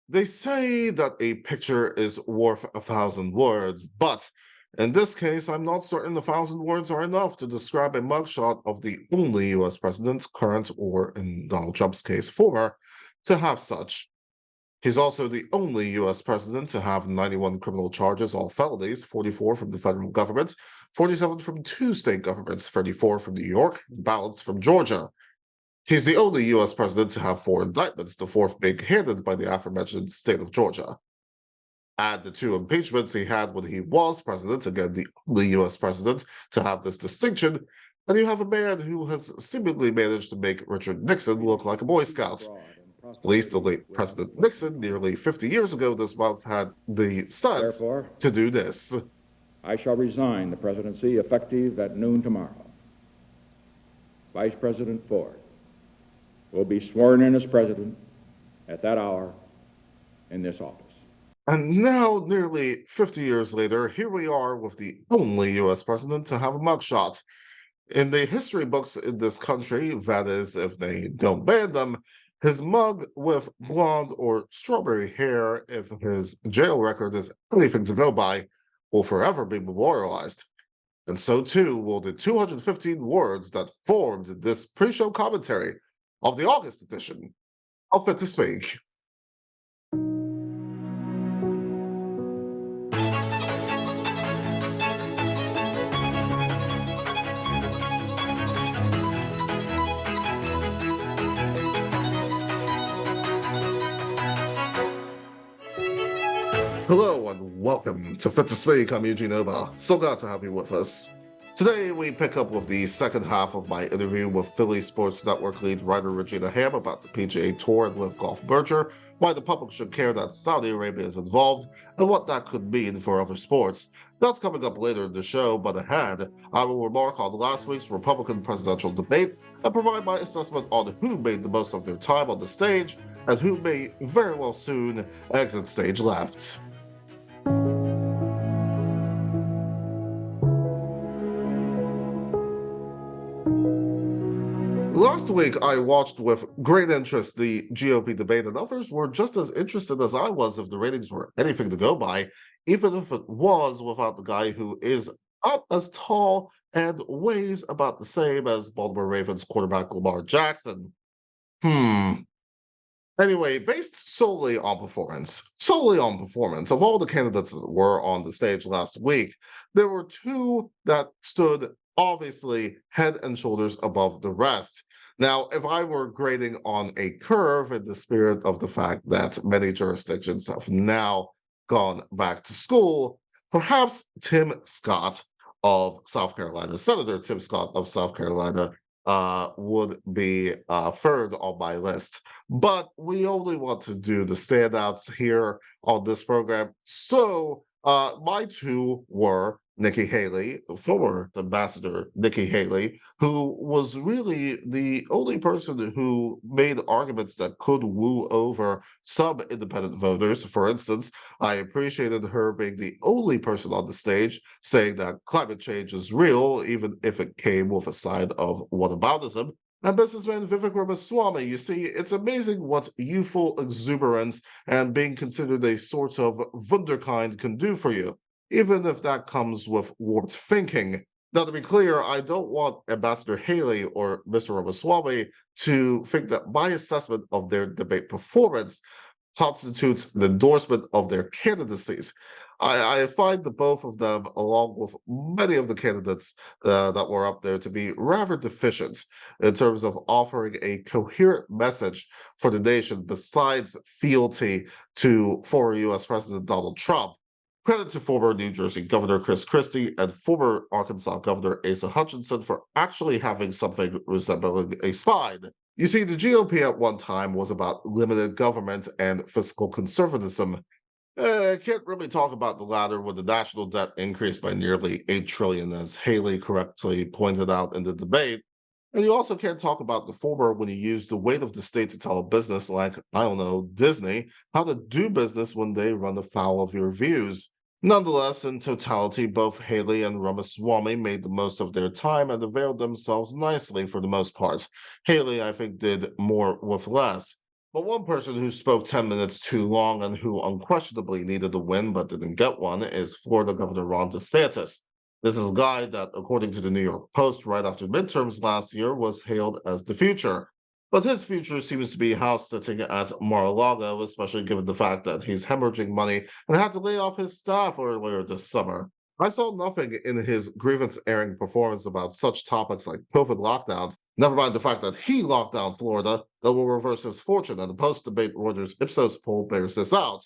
They say that a picture is worth 1,000 words, but in this case, I'm not certain 1,000 words are enough to describe a mugshot of the only US president, current or, in Donald Trump's case, former, to have such. He's also the only US president to have 91 criminal charges, all felonies, 44 from the federal government, 47 from two state governments, 34 from New York, the balance from Georgia. He's the only US president to have four indictments, the fourth being handed by the aforementioned state of Georgia. Add the two impeachments he had when he was president, again, the only US president to have this distinction, and you have a man who has seemingly managed to make Richard Nixon look like a Boy Scout. At least the late President Nixon, nearly 50 years ago this month, had the sense to do this. I shall resign the presidency effective at noon tomorrow. Vice President Ford will be sworn in as president at that hour in this office. And now, nearly 50 years later, here we are with the only US president to have a mugshot. In the history books in this country, that is, if they don't ban them, his mug with blonde or strawberry hair, if his jail record is anything to go by, will forever be memorialized. And so too will the 215 words that formed this pre-show commentary of the August edition of Fit to Speak. Hello and welcome to Fit to Speak. I'm Eugene Obah. So glad to have you with us. Today we pick up with the second half of my interview with Philly Sports Network lead writer Regina Ham about the PGA Tour and LIV Golf merger, why the public should care that Saudi Arabia is involved, and what that could mean for other sports. That's coming up later in the show, but ahead, I will remark on last week's Republican presidential debate and provide my assessment on who made the most of their time on the stage and who may very well soon exit stage left. Last week, I watched with great interest the GOP debate, and others were just as interested as I was if the ratings were anything to go by, even if it was without the guy who is up as tall and weighs about the same as Baltimore Ravens quarterback Lamar Jackson. Anyway, based solely on performance, of all the candidates that were on the stage last week, there were two that stood obviously head and shoulders above the rest. Now, if I were grading on a curve in the spirit of the fact that many jurisdictions have now gone back to school, perhaps Tim Scott of South Carolina, Senator Tim Scott of South Carolina, would be third on my list. But we only want to do the standouts here on this program. So my two were Nikki Haley, former Ambassador Nikki Haley, who was really the only person who made arguments that could woo over some independent voters. For instance, I appreciated her being the only person on the stage saying that climate change is real, even if it came with a side of whataboutism. And businessman Vivek Ramaswamy, you see, it's amazing what youthful exuberance and being considered a sort of wunderkind can do for you, even if that comes with warped thinking. Now, to be clear, I don't want Ambassador Haley or Mr. Ramaswamy to think that my assessment of their debate performance constitutes an endorsement of their candidacies. I find the both of them, along with many of the candidates that were up there, to be rather deficient in terms of offering a coherent message for the nation besides fealty to former U.S. President Donald Trump. Credit to former New Jersey Governor Chris Christie and former Arkansas Governor Asa Hutchinson for actually having something resembling a spine. You see, the GOP at one time was about limited government and fiscal conservatism. I can't really talk about the latter when the national debt increased by nearly $8 trillion, as Haley correctly pointed out in the debate. And you also can't talk about the former when you use the weight of the state to tell a business like, I don't know, Disney, how to do business when they run afoul of your views. Nonetheless, in totality, both Haley and Ramaswamy made the most of their time and availed themselves nicely for the most part. Haley, I think, did more with less. But one person who spoke 10 minutes too long and who unquestionably needed a win but didn't get one is Florida Governor Ron DeSantis. This is a guy that, according to the New York Post, right after midterms last year, was hailed as the future. But his future seems to be house sitting at Mar-a-Lago, especially given the fact that he's hemorrhaging money and had to lay off his staff earlier this summer. I saw nothing in his grievance airing performance about such topics like COVID lockdowns, never mind the fact that he locked down Florida, that will reverse his fortune, and the post debate Reuters Ipsos poll bears this out.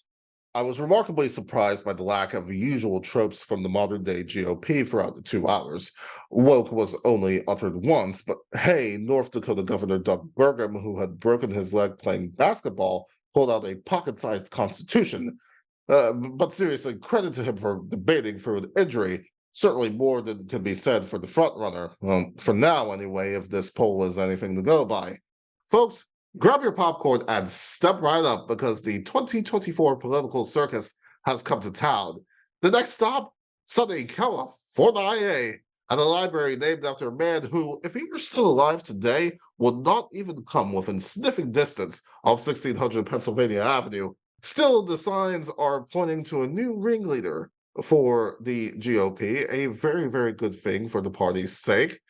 I was remarkably surprised by the lack of the usual tropes from the modern day GOP throughout the 2 hours. Woke was only uttered once, but hey, North Dakota Governor Doug Burgum, who had broken his leg playing basketball, pulled out a pocket sized constitution. But seriously, credit to him for debating through an injury. Certainly more than can be said for the frontrunner, for now anyway, if this poll is anything to go by. Folks, grab your popcorn and step right up because the 2024 political circus has come to town. The next stop, sunny California, and a library named after a man who, if he were still alive today, would not even come within sniffing distance of 1600 Pennsylvania Avenue. Still, the signs are pointing to a new ringleader for the GOP, a very, very good thing for the party's sake.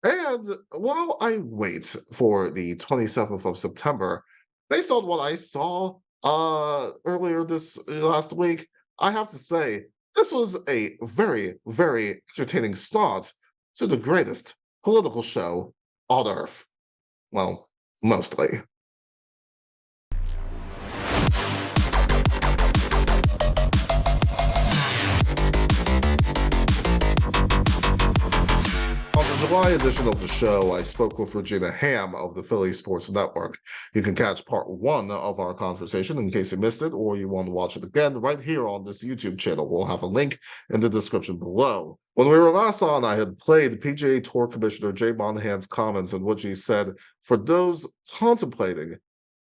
And while I wait for the 27th of September, based on what I saw earlier this last week, I have to say this was a very, very entertaining start to the greatest political show on earth. Well, mostly. On the July edition of the show, I spoke with Regina Ham of the Philly Sports Network. You can catch part 1 of our conversation in case you missed it or you want to watch it again right here on this YouTube channel. We'll have a link in the description below. When we were last on, I had played PGA Tour Commissioner Jay Monahan's comments in which he said, for those contemplating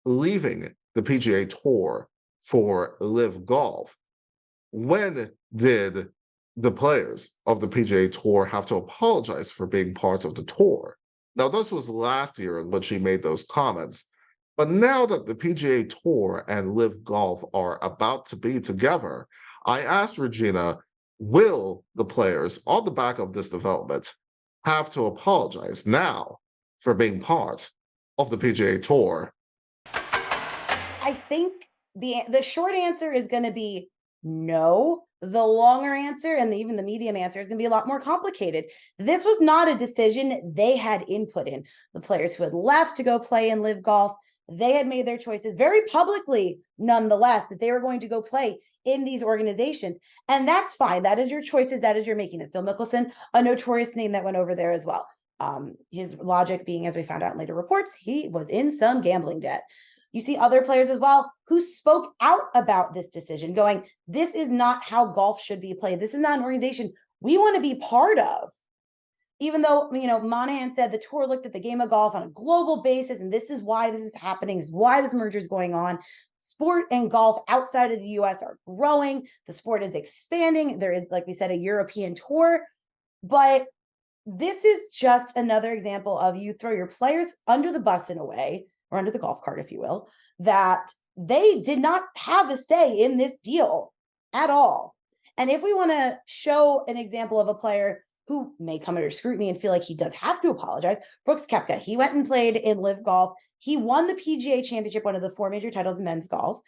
leaving the PGA Tour for LIV Golf, when did the players of the PGA Tour have to apologize for being part of the tour? Now, this was last year in which he made those comments. But now that the PGA Tour and LIV Golf are about to be together, I asked Regina, will the players on the back of this development have to apologize now for being part of the PGA Tour? I think the short answer is going to be no. The longer answer and even the medium answer is going to be a lot more complicated. This was not a decision they had input in. The players who had left to go play in LIV Golf, they had made their choices very publicly, nonetheless, that they were going to go play in these organizations. And that's fine. That is your choices. That is your making it. Phil Mickelson, a notorious name that went over there as well. His logic being, as we found out in later reports, he was in some gambling debt. You see other players as well who spoke out about this decision, going, this is not how golf should be played. This is not an organization we want to be part of. Even though, Monahan said the tour looked at the game of golf on a global basis, and this is why this is happening, this is why this merger is going on. Sport and golf outside of the U.S. are growing. The sport is expanding. There is, like we said, a European tour. But this is just another example of you throw your players under the bus in a way, or under the golf cart, if you will, that they did not have a say in this deal at all. And if we want to show an example of a player who may come under scrutiny and feel like he does have to apologize, Brooks Koepka, he went and played in LIV Golf. He won the PGA Championship, one of the 4 major titles in men's golf,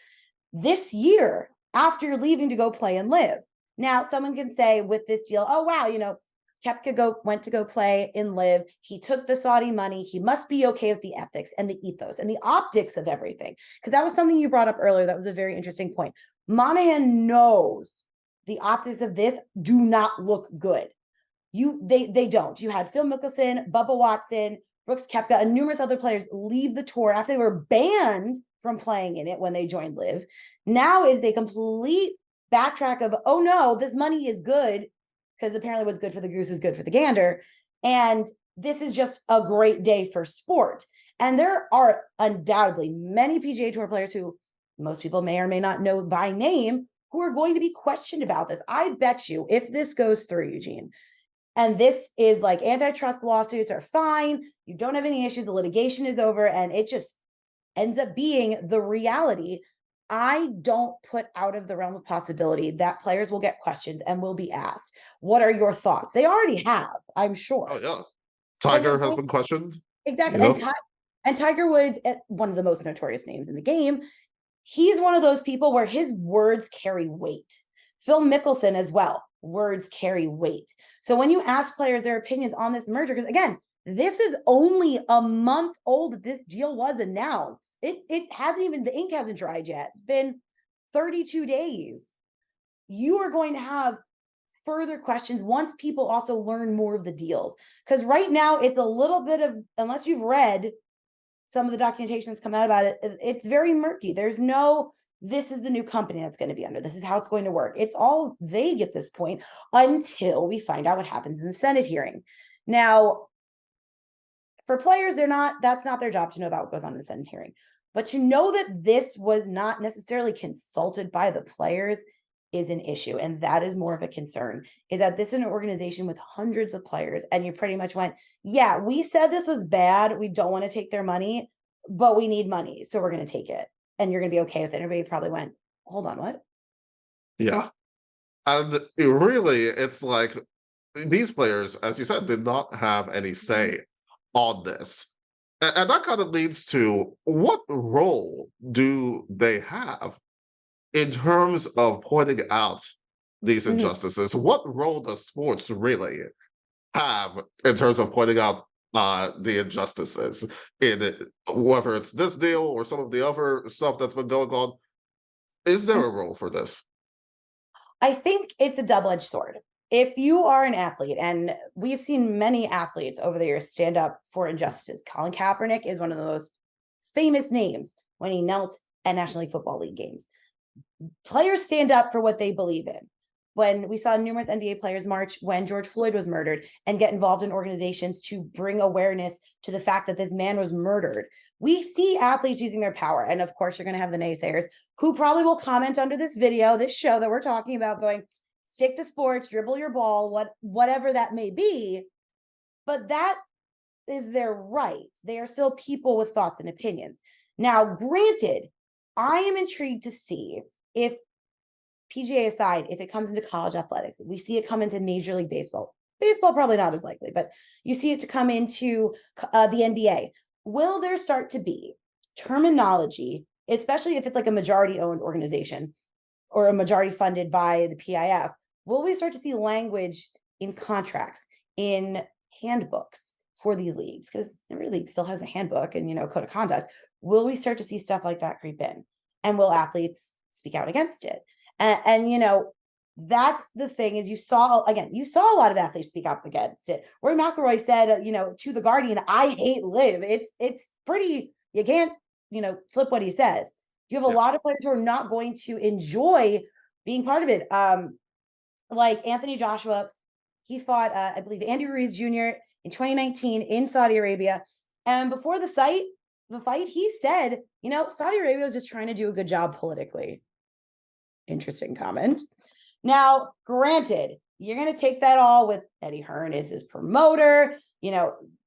this year after leaving to go play in LIV. Now, someone can say with this deal, oh, wow, Koepka went to go play in LIV. He took the Saudi money. He must be okay with the ethics and the ethos and the optics of everything. Because that was something you brought up earlier. That was a very interesting point. Monahan knows the optics of this do not look good. They don't. You had Phil Mickelson, Bubba Watson, Brooks Koepka, and numerous other players leave the tour after they were banned from playing in it when they joined LIV. Now it is a complete backtrack of, oh no, this money is good, because apparently what's good for the goose is good for the gander. And this is just a great day for sport. And there are undoubtedly many PGA Tour players who most people may or may not know by name who are going to be questioned about this. I bet you if this goes through, Eugene, and this is like antitrust lawsuits are fine, you don't have any issues, the litigation is over, and it just ends up being the reality, I don't put out of the realm of possibility that players will get questions and will be asked, what are your thoughts? They already have, I'm sure. Oh yeah, But Tiger has been questioned. exactly. You know, And Tiger Woods, one of the most notorious names in the game, he's one of those people where his words carry weight. Phil Mickelson as well, words carry weight. So when you ask players their opinions on this merger, because again, this is only a month old that this deal was announced. It hasn't even, the ink hasn't dried yet. It's been 32 days. You are going to have further questions once people also learn more of the deals. Because right now it's a little bit of, unless you've read some of the documentation that's come out about it, it's very murky. There's no, this is the new company that's going to be under, this is how it's going to work. It's all vague at this point until we find out what happens in the Senate hearing. Now, for players, that's not their job to know about what goes on in the Senate hearing. But to know that this was not necessarily consulted by the players is an issue. And that is more of a concern, is that this is an organization with hundreds of players. And you pretty much went, yeah, we said this was bad. We don't want to take their money, but we need money. So we're going to take it. And you're going to be okay with it. Everybody probably went, hold on, what? yeah, and it's like these players, as you said, did not have any say on this. And that kind of leads to, what role do they have in terms of pointing out these injustices? What role does sports really have in terms of pointing out the injustices in it, whether it's this deal or some of the other stuff that's been going on? Is there a role for this? I think it's a double-edged sword. If you are an athlete, and we've seen many athletes over the years stand up for injustices. Colin Kaepernick is one of the most famous names when he knelt at National League Football League games. Players stand up for what they believe in. When we saw numerous NBA players march when George Floyd was murdered and get involved in organizations to bring awareness to the fact that this man was murdered, we see athletes using their power. And of course, you're going to have the naysayers who probably will comment under this video, this show that we're talking about, going, stick to sports, dribble your ball, whatever that may be. But that is their right. They are still people with thoughts and opinions. Now, granted, I am intrigued to see if, PGA aside, if it comes into college athletics, we see it come into Major League Baseball. Baseball probably not as likely, but you see it to come into the NBA. Will there start to be terminology, especially if it's like a majority-owned organization or a majority funded by the PIF? Will we start to see language in contracts, in handbooks for these leagues? Because every league still has a handbook and, code of conduct. Will we start to see stuff like that creep in? And will athletes speak out against it? And that's the thing, is you saw a lot of athletes speak up against it. Rory McIlroy said, to The Guardian, I hate LIV. It's pretty, you can't, flip what he says. You have a lot of players who are not going to enjoy being part of it. Like Anthony Joshua, he fought, I believe, Andy Ruiz Jr. in 2019 in Saudi Arabia. And before the fight, he said, Saudi Arabia was just trying to do a good job politically. Interesting comment. Now, granted, you're going to take that all with Eddie Hearn as his promoter.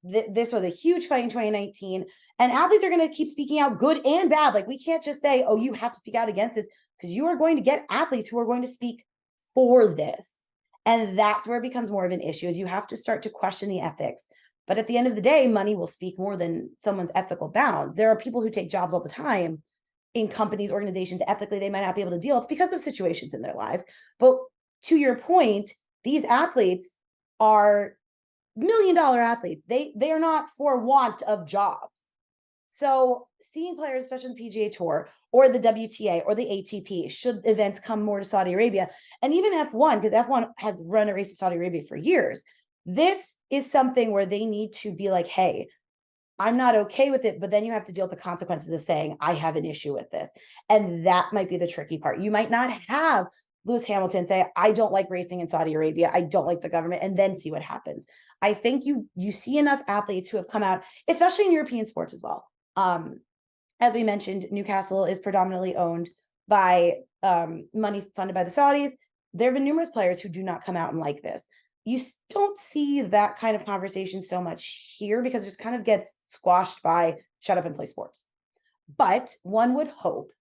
This was a huge fight in 2019, and athletes are going to keep speaking out, good and bad. Like, we can't just say, oh, you have to speak out against this, because you are going to get athletes who are going to speak for this. And that's where it becomes more of an issue, is you have to start to question the ethics. But at the end of the day, money will speak more than someone's ethical bounds. There are people who take jobs all the time in companies, organizations, ethically they might not be able to deal with because of situations in their lives. But to your point, these athletes are $1 million athletes. They are not for want of jobs. So seeing players, especially the PGA Tour or the WTA or the ATP, should events come more to Saudi Arabia, and even F1, because F1 has run a race to Saudi Arabia for years, this is something where they need to be like, hey, I'm not okay with it, but then you have to deal with the consequences of saying, I have an issue with this. And that might be the tricky part. You might not have Lewis Hamilton say, I don't like racing in Saudi Arabia, I don't like the government, and then see what happens. I think you see enough athletes who have come out, especially in European sports as well. As we mentioned, Newcastle is predominantly owned by money funded by the Saudis. There have been numerous players who do not come out and like this. You don't see that kind of conversation so much here, because it just kind of gets squashed by shut up and play sports. But one would hope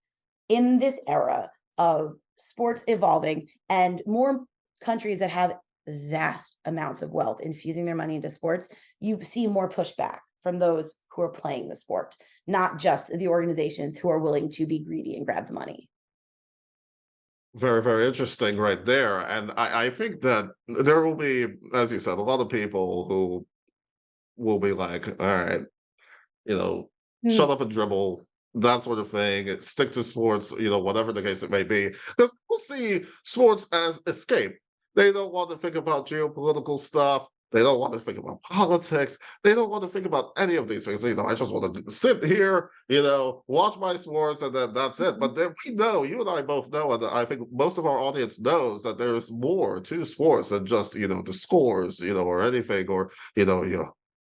in this era of sports evolving and more countries that have vast amounts of wealth infusing their money into sports, you see more pushback from those who are playing the sport, not just the organizations who are willing to be greedy and grab the money. Very, very interesting right there. And I think that there will be, as you said, a lot of people who will be like, all right, shut up and dribble, that sort of thing, stick to sports, whatever the case it may be. Because people see sports as escape. They don't want to think about geopolitical stuff. They don't want to think about politics. They don't want to think about any of these things. I just want to sit here, watch my sports, and then that's it. But then we know, you and I both know, and I think most of our audience knows that there's more to sports than just, the scores, or anything, or,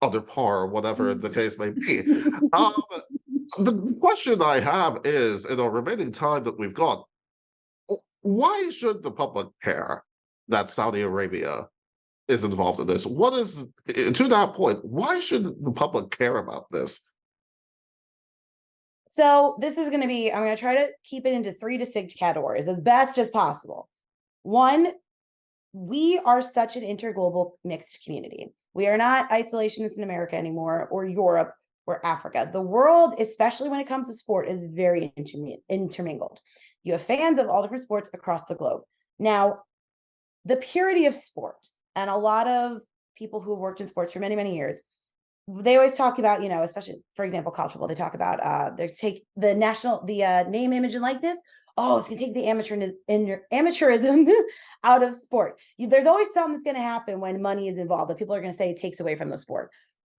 other par, or whatever the case may be. The question I have is, in our remaining time that we've got, why should the public care that Saudi Arabia is involved in this? What is, to that point, why should the public care about this? So this is going to be, I'm going to try to keep it into 3 distinct categories as best as possible. One, we are such an interglobal mixed community. We are not isolationists in America anymore, or Europe, or Africa. The world, especially when it comes to sport, is very intermingled. You have fans of all different sports across the globe. Now, the purity of sport, and a lot of people who have worked in sports for many, many years, they always talk about, especially, for example, college football, they talk about they take the name, image, and likeness. Oh, it's going to take the amateurism out of sport. There's always something that's going to happen when money is involved that people are going to say it takes away from the sport.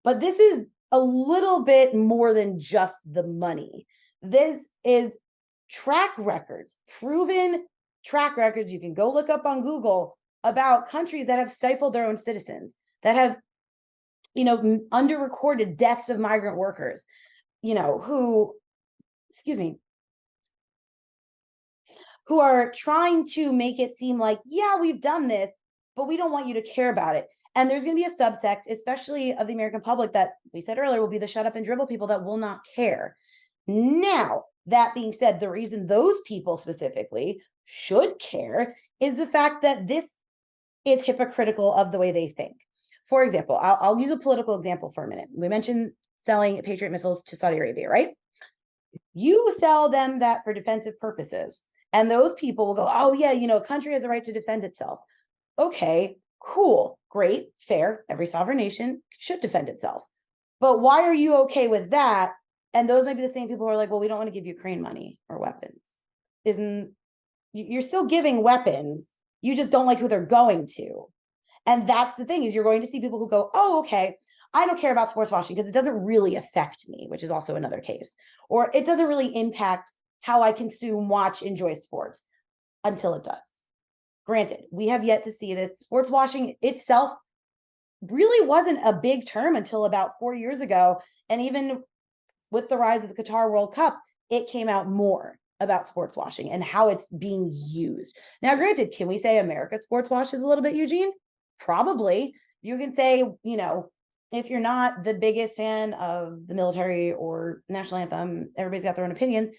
But this is a little bit more than just the money. This is track records, proven track records. You can go look up on Google about countries that have stifled their own citizens, that have, under-recorded deaths of migrant workers, who are trying to make it seem like, yeah, we've done this, but we don't want you to care about it. And there's going to be a subsect, especially of the American public, that we said earlier will be the shut up and dribble people that will not care. Now, that being said, the reason those people specifically should care is the fact that this is hypocritical of the way they think. For example, I'll use a political example for a minute. We mentioned selling Patriot missiles to Saudi Arabia, right? You sell them that for defensive purposes. And those people will go, oh, yeah, a country has a right to defend itself. Okay, cool, great, fair. Every sovereign nation should defend itself. But why are you okay with that? And those might be the same people who are like, well, we don't want to give Ukraine money or weapons. You're still giving weapons. You just don't like who they're going to. And that's the thing, is you're going to see people who go, oh, okay, I don't care about sports washing because it doesn't really affect me, which is also another case. Or it doesn't really impact how I consume, watch, enjoy sports, until it does. Granted, we have yet to see this. Sports washing itself really wasn't a big term until about 4 years ago. And even with the rise of the Qatar World Cup, it came out more about sports washing and how it's being used. Now, granted, can we say America sports washes a little bit, Eugene? Probably. You can say, if you're not the biggest fan of the military or national anthem, everybody's got their own opinions.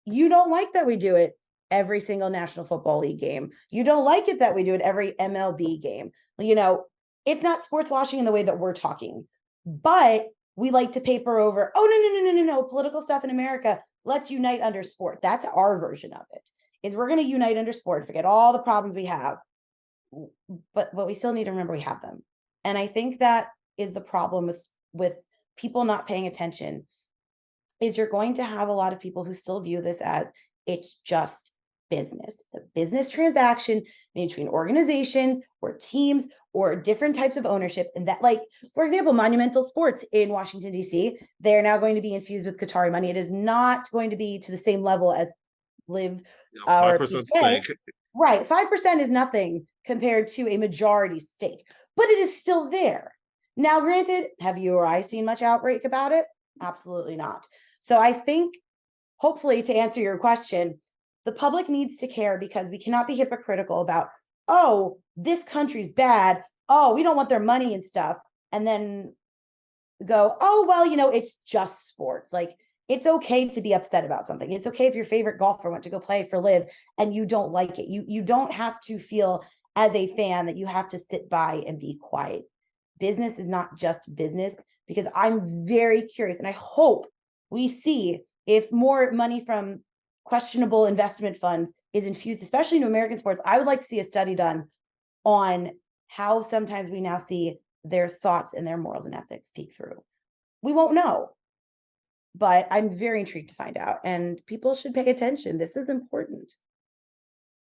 You don't like that we do it every single National Football League game. You don't like it that we do it every MLB game. It's not sports washing in the way that we're talking, but we like to paper over, oh, no, political stuff in America. Let's unite under sport. That's our version of it, is we're going to unite under sport, forget all the problems we have. But we still need to remember we have them. And I think that is the problem with people not paying attention, is you're going to have a lot of people who still view this as it's just business, the business transaction between organizations or teams or different types of ownership. And that, like, for example, Monumental Sports in Washington, D.C., they're now going to be infused with Qatari money. It is not going to be to the same level as LIV. 5% stake. Right. 5% is nothing compared to a majority stake, but it is still there. Now, granted, have you or I seen much outbreak about it? Absolutely not. So I think, hopefully, to answer your question, the public needs to care, because we cannot be hypocritical about, oh, this country's bad. Oh, we don't want their money and stuff. And then go, oh, well, it's just sports. Like, It's okay to be upset about something. It's okay if your favorite golfer went to go play for LIV and you don't like it. You don't have to feel as a fan that you have to sit by and be quiet. Business is not just business, because I'm very curious, and I hope we see if more money from questionable investment funds is infused, especially into American sports. I would like to see a study done on how sometimes we now see their thoughts and their morals and ethics peek through. We won't know, but I'm very intrigued to find out, and people should pay attention. This is important.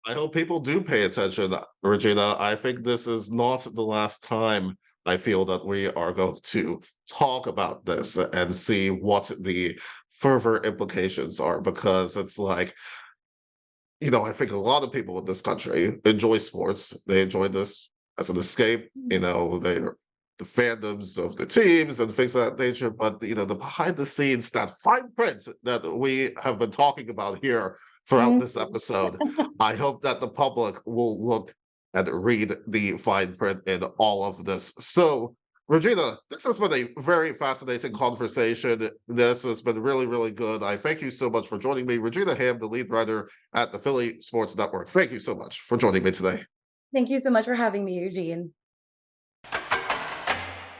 I hope people do pay attention, Regina. I think this is not the last time I feel that we are going to talk about this and see what the further implications are, because it's like, I think a lot of people in this country enjoy sports. They enjoy this as an escape. They're the fandoms of the teams and things of that nature. But the behind the scenes, that fine print that we have been talking about here throughout this episode, I hope that the public will look and read the fine print in all of this. So, Regina, this has been a very fascinating conversation. This has been really, really good. I thank you so much for joining me. Regina Ham, the lead writer at the Philly Sports Network. Thank you so much for joining me today. Thank you so much for having me, Eugene.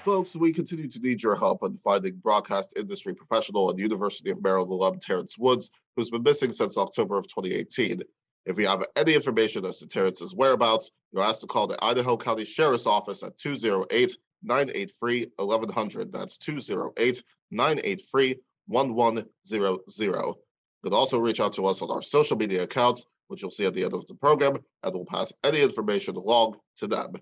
Folks, we continue to need your help in finding broadcast industry professional and University of Maryland alum Terrence Woods, who's been missing since October of 2018. If you have any information as to Terrence's whereabouts, you're asked to call the Idaho County Sheriff's Office at 208-983-1100. That's 208-983-1100. You can also reach out to us on our social media accounts, which you'll see at the end of the program, and we'll pass any information along to them.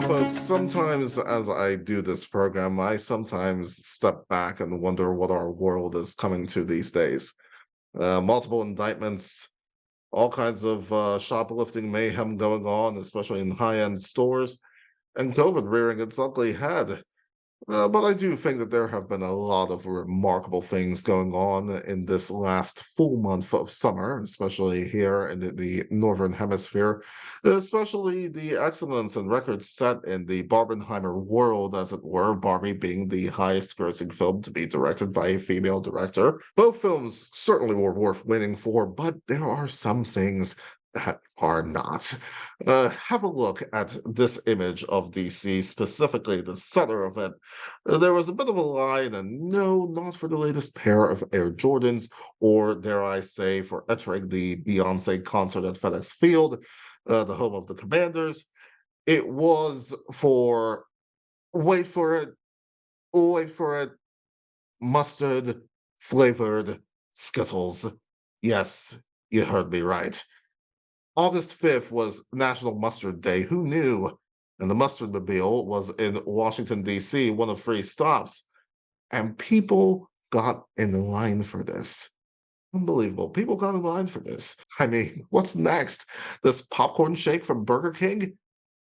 Folks, sometimes as I do this program, I sometimes step back and wonder what our world is coming to these days. Multiple indictments, all kinds of shoplifting mayhem going on, especially in high-end stores, and COVID rearing its ugly head. But I do think that there have been a lot of remarkable things going on in this last full month of summer, especially here in the Northern Hemisphere, especially the excellence and records set in the Barbenheimer world, as it were, Barbie being the highest grossing film to be directed by a female director. Both films certainly were worth waiting for, but there are some things that are not. Have a look at this image of DC, specifically the center of it. There was a bit of a line, and no, not for the latest pair of Air Jordans, or dare I say, for entering the Beyonce concert at FedEx Field, the home of the Commanders. It was for, wait for it, mustard-flavored Skittles. Yes, you heard me right. August 5th was National Mustard Day. Who knew? And the Mustard-mobile was in Washington, D.C., one of 3 stops. And people got in line for this. Unbelievable. People got in line for this. I mean, what's next? This popcorn shake from Burger King?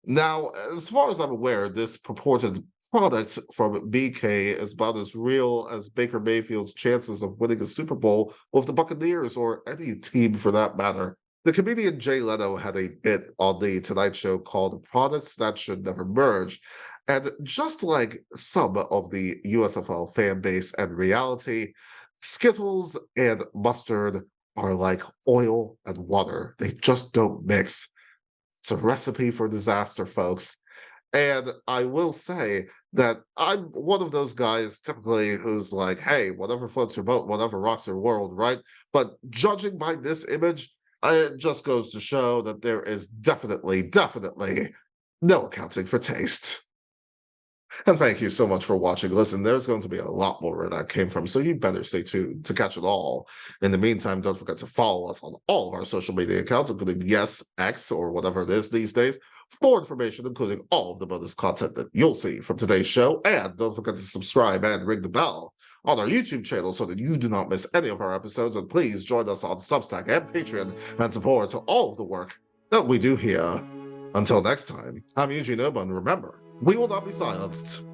Now, as far as I'm aware, this purported product from BK is about as real as Baker Mayfield's chances of winning a Super Bowl with the Buccaneers, or any team for that matter. The comedian Jay Leno had a bit on the Tonight Show called Products That Should Never Merge. And just like some of the USFL fan base and reality, Skittles and mustard are like oil and water. They just don't mix. It's a recipe for disaster, folks. And I will say that I'm one of those guys typically who's like, hey, whatever floats your boat, whatever rocks your world, right? But judging by this image, it just goes to show that there is definitely no accounting for taste. And thank you so much for watching. Listen, there's going to be a lot more where that came from, so you better stay tuned to catch it all. In the meantime, don't forget to follow us on all of our social media accounts, including X, or whatever it is these days, for more information, including all of the bonus content that you'll see from today's show. And don't forget to subscribe and ring the bell on our YouTube channel so that you do not miss any of our episodes. And please join us on Substack and Patreon and support all of the work that we do here. Until next time, I'm Eugene, and remember, we will not be silenced.